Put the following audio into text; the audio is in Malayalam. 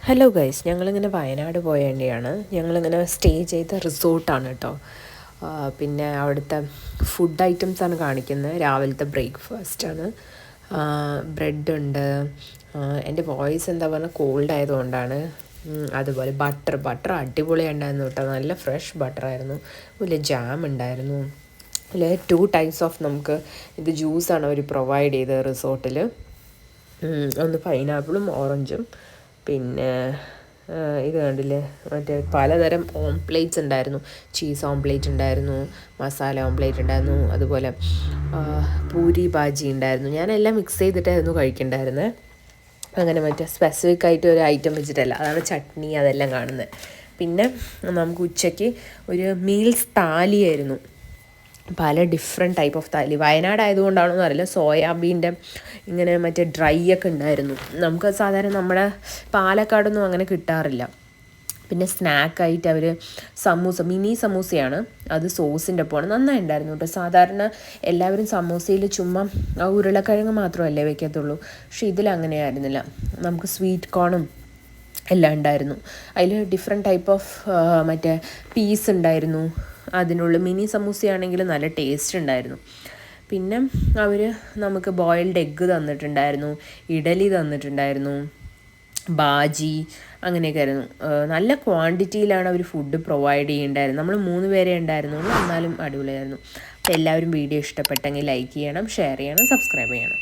ഹലോ ഗൈസ്, ഞങ്ങളിങ്ങനെ വയനാട് പോയ വേണ്ടിയാണ്. ഞങ്ങളിങ്ങനെ സ്റ്റേ ചെയ്ത റിസോർട്ടാണ് കേട്ടോ. പിന്നെ അവിടുത്തെ ഫുഡ് ഐറ്റംസാണ് കാണിക്കുന്നത്. രാവിലത്തെ ബ്രേക്ക്ഫാസ്റ്റാണ്. ബ്രെഡുണ്ട്. എൻ്റെ വോയിസ് എന്താ പറഞ്ഞാൽ കോൾഡ് ആയതുകൊണ്ടാണ്. അതുപോലെ ബട്ടർ അടിപൊളിയുണ്ടായിരുന്നു കേട്ടോ. നല്ല ഫ്രഷ് ബട്ടറായിരുന്നു. വലിയ ജാം ഉണ്ടായിരുന്നു. അതിൽ 2 ടൈപ്സ് ഓഫ് നമുക്ക് ഇത് ജ്യൂസാണ് അവർ പ്രൊവൈഡ് ചെയ്തത് റിസോർട്ടിൽ. ഒന്ന് പൈനാപ്പിളും ഓറഞ്ചും. പിന്നെ ഇത് കണ്ടില്ലേ, മറ്റേ പലതരം ഓംപ്ലേറ്റ്സ് ഉണ്ടായിരുന്നു. ചീസ് ഓംപ്ലേറ്റ് ഉണ്ടായിരുന്നു, മസാല ഓംപ്ലേറ്റ് ഉണ്ടായിരുന്നു, അതുപോലെ പൂരി ബാജി ഉണ്ടായിരുന്നു. ഞാനെല്ലാം മിക്സ് ചെയ്തിട്ടായിരുന്നു കഴിക്കണ്ടായിരുന്നത്. അങ്ങനെ മറ്റേ സ്പെസിഫിക് ആയിട്ട് ഒരു ഐറ്റം വെച്ചിട്ടല്ല. അതാണ് ചട്നി അതെല്ലാം കാണുന്നത്. പിന്നെ നമുക്ക് ഉച്ചയ്ക്ക് ഒരു മീൽസ് താലിയായിരുന്നു. പല ഡിഫറെൻറ്റ് ടൈപ്പ് ഓഫ് താലി. വയനാടായതുകൊണ്ടാണെന്ന് അറിയില്ല, സോയാബീൻ്റെ ഇങ്ങനെ മറ്റേ ഡ്രൈ ഒക്കെ ഉണ്ടായിരുന്നു. നമുക്ക് സാധാരണ നമ്മുടെ പാലക്കാടൊന്നും അങ്ങനെ കിട്ടാറില്ല. പിന്നെ സ്നാക്കായിട്ട് അവർ മിനി സമൂസയാണ്. അത് സോസിൻ്റെ ഒപ്പമാണ്. നന്നായി ഉണ്ടായിരുന്നു കേട്ടോ. സാധാരണ എല്ലാവരും സമൂസയിൽ ചുമ്മാ ഉരുളക്കിഴങ്ങ് മാത്രമല്ലേ വയ്ക്കത്തുള്ളൂ. പക്ഷെ ഇതിലങ്ങനെയായിരുന്നില്ല. നമുക്ക് സ്വീറ്റ് കോണും എല്ലാം ഉണ്ടായിരുന്നു. അതിൽ ഡിഫറെൻറ്റ് ടൈപ്പ് ഓഫ് മറ്റേ പീസ് ഉണ്ടായിരുന്നു. അതിനുള്ളിൽ മിനി സമൂസയാണെങ്കിൽ നല്ല ടേസ്റ്റ് ഉണ്ടായിരുന്നു. പിന്നെ അവർ നമുക്ക് ബോയിൽഡ് എഗ്ഗ് തന്നിട്ടുണ്ടായിരുന്നു, ഇഡലി തന്നിട്ടുണ്ടായിരുന്നു, ബാജി, അങ്ങനെയൊക്കെ ആയിരുന്നു. നല്ല ക്വാണ്ടിറ്റിയിലാണ് അവർ ഫുഡ് പ്രൊവൈഡ് ചെയ്യുന്നുണ്ടായിരുന്നത്. നമ്മൾ 3 പേരെ ഉണ്ടായിരുന്നുള്ളൂ, എന്നാലും അടിപൊളിയായിരുന്നു. അപ്പോൾ എല്ലാവരും വീഡിയോ ഇഷ്ടപ്പെട്ടെങ്കിൽ ലൈക്ക് ചെയ്യണം, ഷെയർ ചെയ്യണം, സബ്സ്ക്രൈബ് ചെയ്യണം.